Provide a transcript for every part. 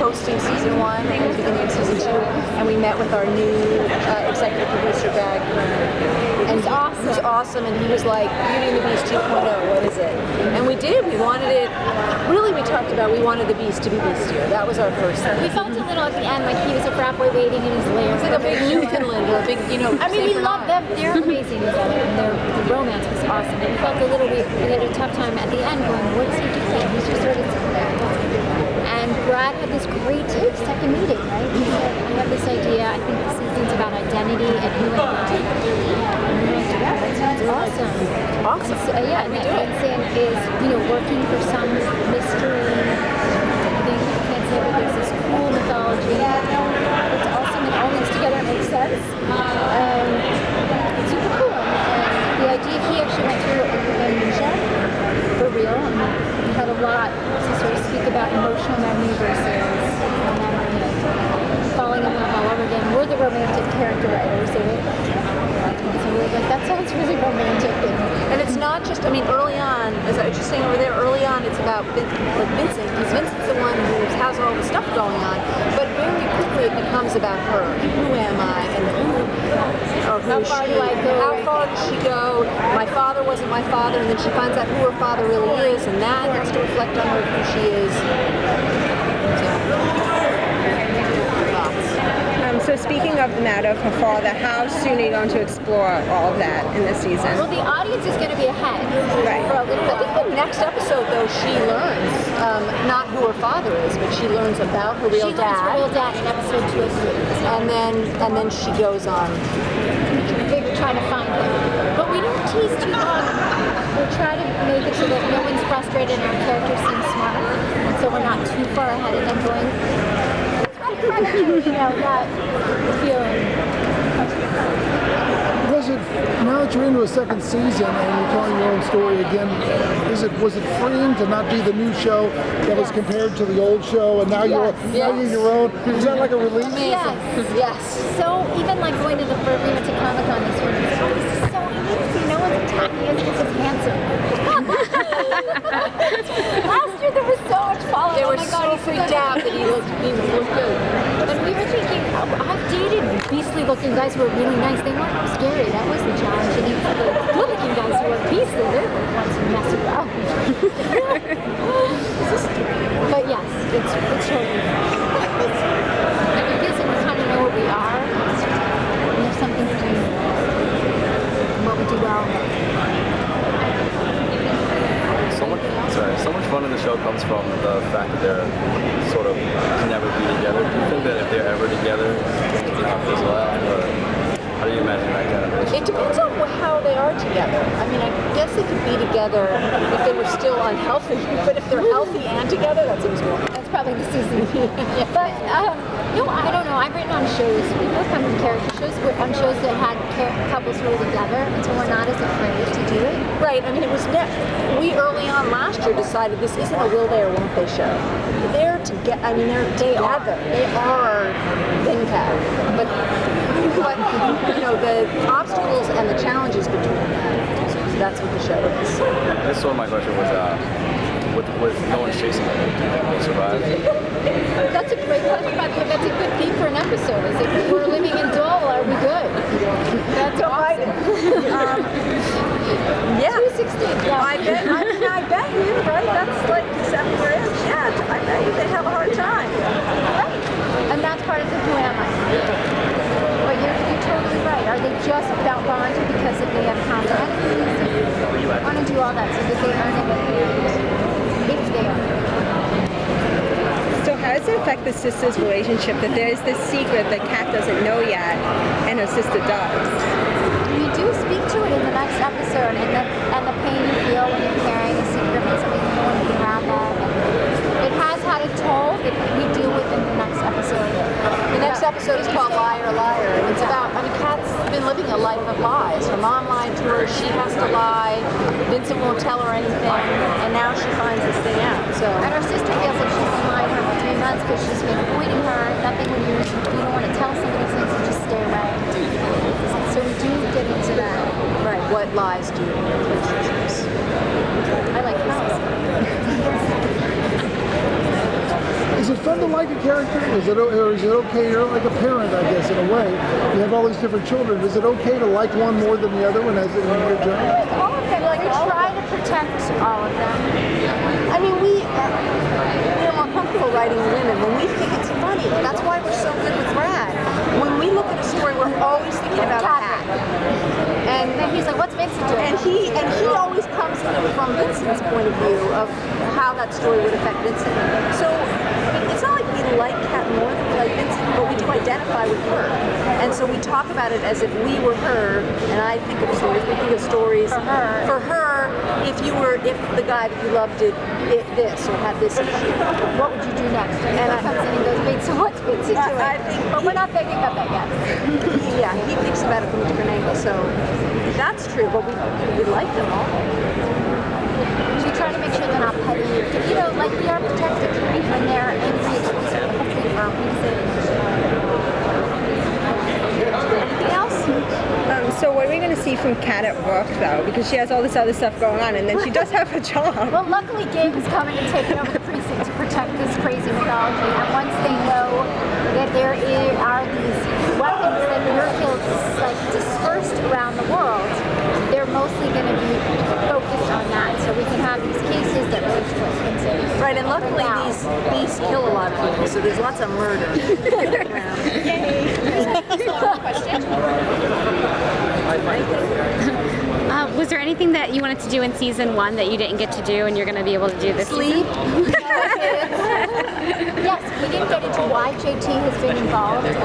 hosting season 1 and the beginning of season 2, and we met with our new executive producer, Greg. And awesome. He was awesome, and he was like, Beauty and the Beast 2.0, what is it? And we did. We wanted it. Really, we talked about we wanted the Beast to be beastier. That was our first thing. We felt a little at the end like he was a frat boy waiting in his lair. It's like a big Newfoundland or a big, I mean, we love them. They're amazing together, and the romance was awesome. And we felt a little weird. We had a tough time at the end going, what is he doing? He's just sort of sitting there. And Brad had this great take, second meeting, right? He said, I have this idea. I think the season's about identity and who am I? And we're like, yeah, that sounds awesome. Awesome. So, yeah, and that Vincent is, working for some mystery thing. I can't say, but there's this cool mythology. It's awesome, and all these together make sense. It's super cool. And the idea, he actually went through amnesia for real. And we had a lot to sort of speak about emotional memory versus falling in love all over again. We're the romantic character writers, so we're like, that sounds really romantic. And it's not just, early on, as I was just saying over there, early on it's about Vincent, because Vincent's the one who has all the stuff going on, but very quickly it becomes about her. Who am I? And how far do I go? How far does she go? My father wasn't my father, and then she finds out who her father really is, and that has to reflect on her who she is. So speaking of the matter of her father, how soon are you going to explore all of that in this season? Well, the audience is going to be ahead. Right. For a little I think the next episode, though, she learns not who her father is, but she learns about her real She dad. learns her real dad in episode 2 of 3. And then she goes on. Trying to find him. But we don't tease too long. We'll try to make it so that no one's frustrated and our character seems smart. And so we're not too far ahead of them going, that feeling. Was it, now that you're into a second season and you're telling your own story again, was it freeing to not be the new show that was compared to the old show, and now you're your own? Is that like a relief? Yes. So even like going to the first, we went to Comic-Con this year, and we said, this is so easy. No one's attacking us because he's handsome. Last year there was so much fallout. They were so freaked out that he looked good. And we were thinking, I've dated beastly looking guys who are really nice. They weren't scary. That was the challenge. And even the good looking guys who are beastly, they're the ones who mess around. But yes, it's totally fun. And because we kind of know what we are, and there's something to do what we do well. So much fun in the show comes from the fact that they're sort of can never be together. Do you think that if they're ever together, things will fizzle out, or how do you imagine that kind of thing? It depends on how they are together. I guess they could be together if they were still unhealthy, but if they're healthy and together, that seems more. That's probably the season. But no, I don't know. I've written on shows. We both come from character shows. We're on shows that had couples who were together, and so we're not as afraid to do it. Right. It was we early on last year decided this isn't a will they or won't they show. They're together. They're together. They are Vincat. But the obstacles and the challenges between them. That's what the show is. This one, my question was, with no one's chasing them, do you think they'll survive? That's a great question. By the way, that's a good theme for an episode. Is if we're living in Dole, are we good? That's awesome. Yeah. 216. Yeah. I bet you, right? That's like 7 years. Yeah, I bet you they have a hard time. Right. And that's part of the dilemma. But you're totally right. Are they just without bonding because if they have common enemies? I want to do all that so that they earn it if they are. So how does it affect the sisters' relationship that there's this secret that Kat doesn't know yet and her sister does? We do speak to it in the next episode, and the pain you feel when you're carrying a secret from somebody you don't want to be around them. It has had a toll that we deal with in the next episode. The next episode is called Liar, Liar. And it's about, Kat's been living a life of lies. Her mom lied to her, she has to lie, Vincent won't tell her anything, and now she finds this thing out. And her sister feels like she's been lying to her for 3 months because she's been avoiding her. Nothing when you don't want to tell somebody things, you just stay away. So we do get into that. Right, what lies do you I like house. Is Is it fun to like a character? Or is it okay? You're like a parent, I guess, in a way. You have all these different children. Is it okay to like one more than the other one as in your job? All of them. We try to protect all of them. I mean, we're more comfortable writing women when we think it's funny. That's why we're so good with Brad. When we look at a story, we're always thinking about Cat. And then he's like, what's Vincent doing? And he always comes from Vincent's point of view of how that story would affect Vincent. So it's not like we like Kat more than we like Vincent, but we do identify with her. And so we talk about it as if we were her, and I think of stories, we think of stories for her if the guy that you loved did this or had this issue. What would you do next? And I comes in and goes, wait, so what's Vincent doing? I think but we're not thinking about that yet. Yeah, he thinks about it from a different angle, so that's true, but we like them all. We try to make sure they're not petty. You know, like we are protected when they're angry, hopefully for a reason. Anything else? So what are we going to see from Kat at work, though? Because she has all this other stuff going on, and then she does have a job. Well, luckily Gabe is coming and taking over the precinct to protect this crazy mythology. And once they know that there are these weapons that are like dispersed around the world, they're mostly going to be focused on that. So we can have these cases that really twist. Right, and luckily these beasts kill a lot of people, so there's lots of murder. Was there anything that you wanted to do in season 1 that you didn't get to do and you're going to be able to do this Sleep. season? Yes, we didn't get into why JT has been involved and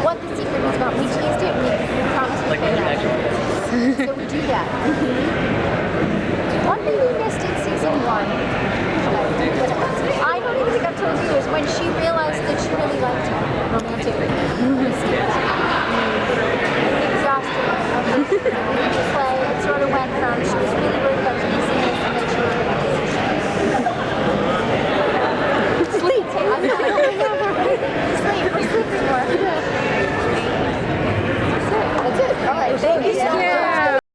what the secret is about. We teased it and we promised we would. So we do that. One thing we missed in season 1, I don't even think I've told you, is when